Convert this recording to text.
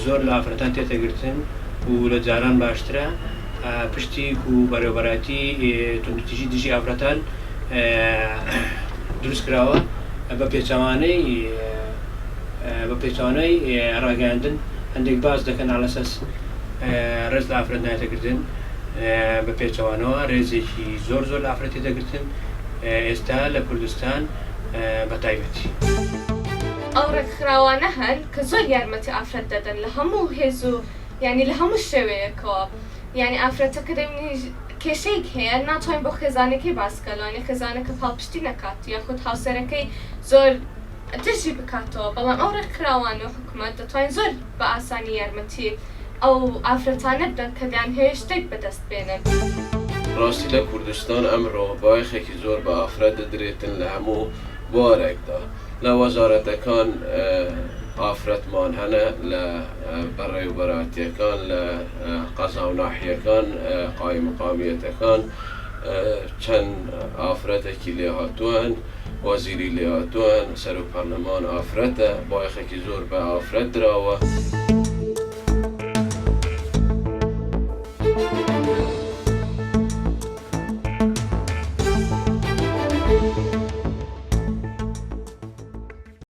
زۆر لە ئافرەتان تێتەگرتن و لە جاران باشترە پشتیک و بەرەبەراتی توندوتیژی دژی ئافرەتان دروست کراوە بە پێچوانەی ڕاگەاندن هەندێک باز دەکەن لەسەس ڕێز لە ئافرەت نایەتەگرتن بە پێچەوانەوە ڕێزێکی زۆر لە ئافرەتی دەگرتن ئێستا لە کوردستان بە تایبەتی. ئەو ڕێکخراوانە هەن کە زۆر یارمەتی ئافرەت دەدەن لە هەموو هێز و ینی لە هەموو شێوەیەکەوە ینی ئافرەتەکە دەبینی کێشەیەک هەیە ناتوانین بۆ خێزانەکەی باسکەلانی خێزانەکە پاڵپشتی نەکات یاخود هاوسەرەکەی زۆر دژی بکاتەوە بەڵام ئەو ڕێکخراوان و حکوومەت دەتوانین زۆر بە ئاسانی یارمەتی ئەو ئافرەتانە بدەن کە دەیان هەیە شتێک بەدەست بێنن. ڕاستی لە کوردستان ئەمڕۆ بایەخێکی زۆر بە ئافرەت دەدرێتن لە هەموو بوارێکدا لە وەزارەتەکان ئافرەتمان هەنە لە بەڕێوەبەراتیەکان لە قەزا و ناحیەکان قایم مقامیەتەکان چەند ئافرەتێکی لێ هاتووەن وەزیری لێ هاتووەن سەرۆک پەرلەمان ئافرەتە بایەخێکی زۆر بە ئافرەت دراوە.